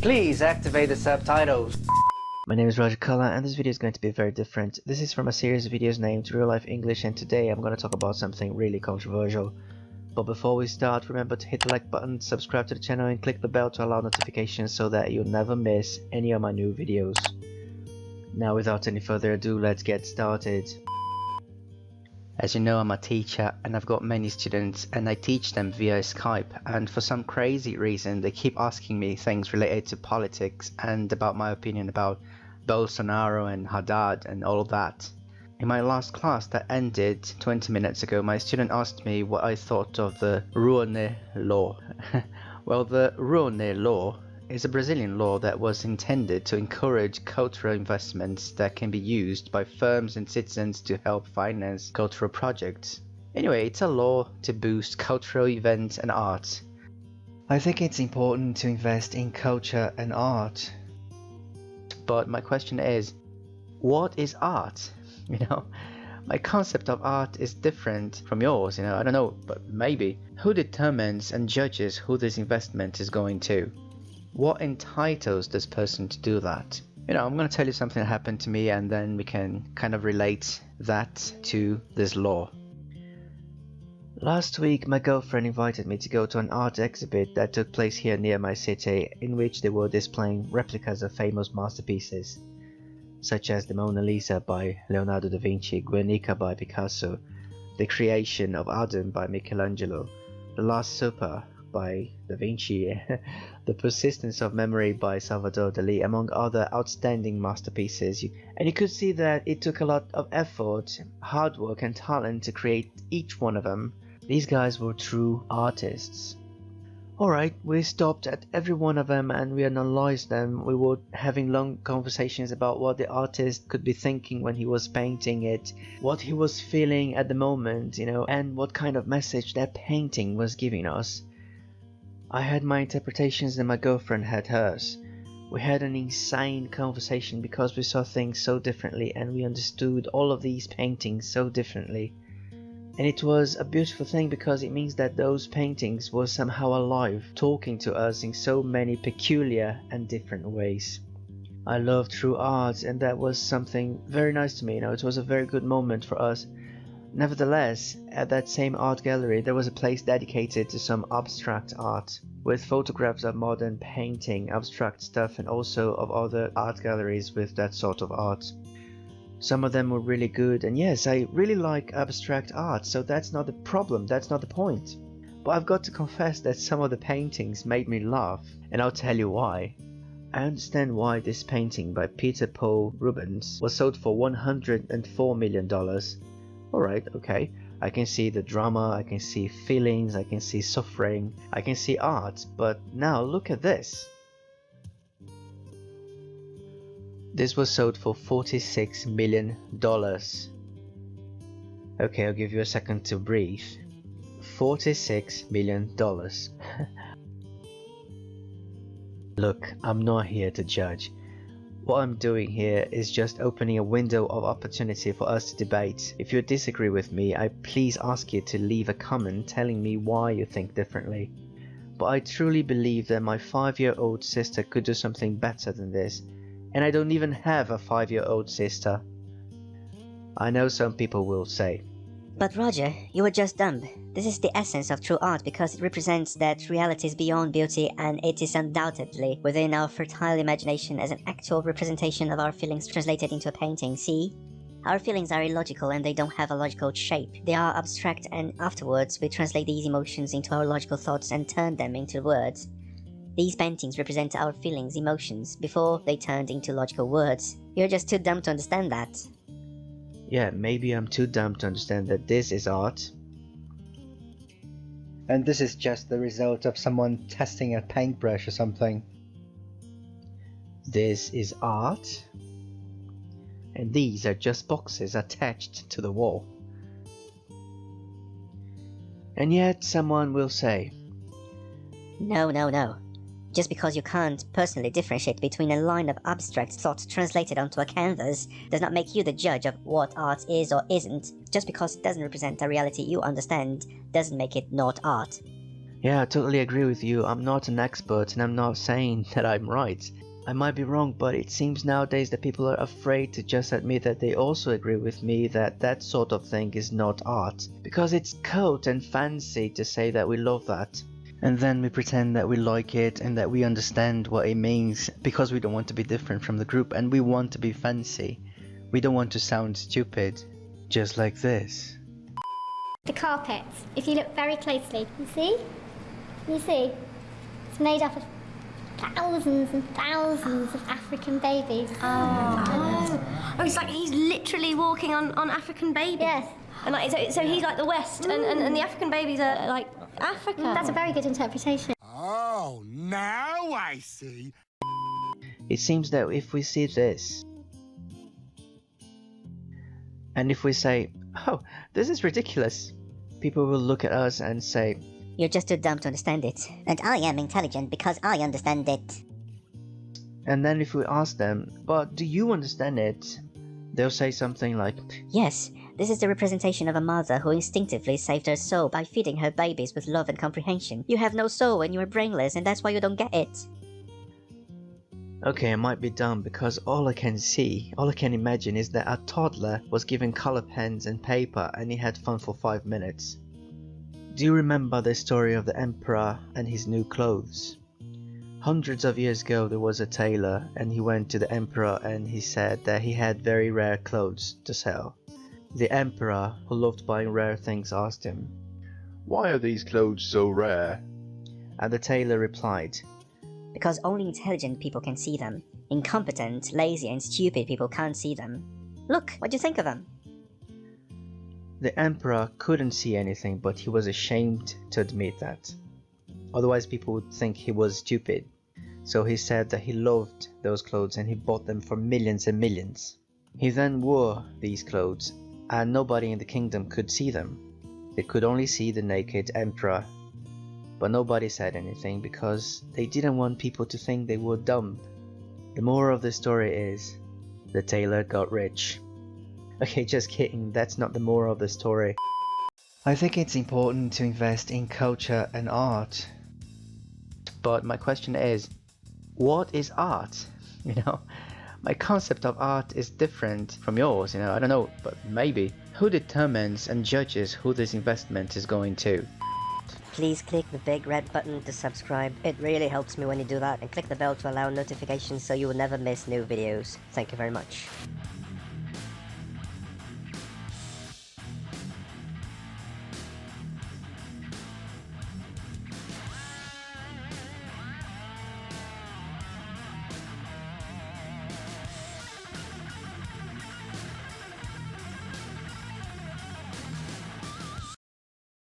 Please activate the subtitles. My name is Roger Cullen and this video is going to be very different. This is from a series of videos named Real Life English, and today I'm going to talk about something really controversial. But before we start, remember to hit the like button, subscribe to the channel and click the bell to allow notifications so that you'll never miss any of my new videos. Now without any further ado, let's get started. As you know, I'm a teacher and I've got many students and I teach them via Skype, and for some crazy reason they keep asking me things related to politics and about my opinion about Bolsonaro and Haddad and all of that. In my last class that ended 20 minutes ago, my student asked me what I thought of the Rouanet law. Well, the Rouanet law is a Brazilian law that was intended to encourage cultural investments that can be used by firms and citizens to help finance cultural projects. Anyway, it's a law to boost cultural events and art. I think it's important to invest in culture and art. But my question is, what is art? My concept of art is different from yours, I don't know, but maybe. Who determines and judges who this investment is going to? What entitles this person to do that? I'm going to tell you something that happened to me and then we can kind of relate that to this law. Last week my girlfriend invited me to go to an art exhibit that took place here near my city, in which they were displaying replicas of famous masterpieces, such as the Mona Lisa by Leonardo da Vinci, Guernica by Picasso, The Creation of Adam by Michelangelo, The Last Supper by Da Vinci, The Persistence of Memory by Salvador Dali, among other outstanding masterpieces. And you could see that it took a lot of effort, hard work and talent to create each one of them. These guys were true artists. Alright, we stopped at every one of them and we analyzed them. We were having long conversations about what the artist could be thinking when he was painting it, what he was feeling at the moment, and what kind of message that painting was giving us. I had my interpretations and my girlfriend had hers. We had an insane conversation because we saw things so differently and we understood all of these paintings so differently. And it was a beautiful thing because it means that those paintings were somehow alive, talking to us in so many peculiar and different ways. I love true art and that was something very nice to me, it was a very good moment for us. Nevertheless, at that same art gallery there was a place dedicated to some abstract art, with photographs of modern painting, abstract stuff, and also of other art galleries with that sort of art. Some of them were really good, and yes, I really like abstract art, so that's not the problem, that's not the point. But I've got to confess that some of the paintings made me laugh, and I'll tell you why. I understand why this painting by Peter Paul Rubens was sold for $104 million. Alright, okay, I can see the drama, I can see feelings, I can see suffering, I can see art, but now look at this. This was sold for $46 million. Okay, I'll give you a second to breathe. $46 million. Look, I'm not here to judge. What I'm doing here is just opening a window of opportunity for us to debate. If you disagree with me, I please ask you to leave a comment telling me why you think differently. But I truly believe that my 5-year-old sister could do something better than this. And I don't even have a 5-year-old sister. I know some people will say, "But Roger, you were just dumb. This is the essence of true art because it represents that reality is beyond beauty and it is undoubtedly within our fertile imagination as an actual representation of our feelings translated into a painting, see? Our feelings are illogical and they don't have a logical shape. They are abstract and afterwards we translate these emotions into our logical thoughts and turn them into words. These paintings represent our feelings, emotions, before they turned into logical words. You're just too dumb to understand that." Yeah, maybe I'm too dumb to understand that this is art. And this is just the result of someone testing a paintbrush or something. This is art. And these are just boxes attached to the wall. And yet someone will say, No. Just because you can't personally differentiate between a line of abstract thought translated onto a canvas does not make you the judge of what art is or isn't. Just because it doesn't represent a reality you understand doesn't make it not art. Yeah, I totally agree with you. I'm not an expert and I'm not saying that I'm right. I might be wrong, but it seems nowadays that people are afraid to just admit that they also agree with me that that sort of thing is not art, because it's cute and fancy to say that we love that. And then we pretend that we like it and that we understand what it means because we don't want to be different from the group and we want to be fancy. We don't want to sound stupid. Just like this. The carpets, if you look very closely, you see? You see? It's made up of thousands and thousands of African babies. Oh, it's like he's literally walking on African babies. Yes. And like, so he's like the West, and the African babies are like Africa. That's a very good interpretation. Oh, now I see. It seems that if we see this, and if we say, oh, this is ridiculous, people will look at us and say, You're just too dumb to understand it. And I am intelligent because I understand it. and then if we ask them, but do you understand it? They'll say something like, Yes, this is the representation of a mother who instinctively saved her soul by feeding her babies with love and comprehension. You have no soul and you are brainless, and that's why you don't get it. okay, I might be dumb because all I can imagine is that a toddler was given color pens and paper and he had fun for 5 minutes. Do you remember the story of the emperor and his new clothes? Hundreds of years ago there was a tailor and he went to the emperor and he said that he had very rare clothes to sell. The emperor, who loved buying rare things, asked him, "Why are these clothes so rare?" and the tailor replied, Because only intelligent people can see them. Incompetent, lazy and stupid people can't see them. Look, what do you think of them? The emperor couldn't see anything, but he was ashamed to admit that. Otherwise people would think he was stupid. So he said that he loved those clothes and he bought them for millions and millions. He then wore these clothes and nobody in the kingdom could see them. They could only see the naked emperor. But nobody said anything because they didn't want people to think they were dumb. The moral of the story is, the tailor got rich. Okay, just kidding, that's not the moral of the story. I think it's important to invest in culture and art. But my question is, what is art? You know, my concept of art is different from yours, you know, I don't know, but maybe. Who determines and judges who this investment is going to? Please click the big red button to subscribe. It really helps me when you do that, and click the bell to allow notifications so you will never miss new videos. Thank you very much.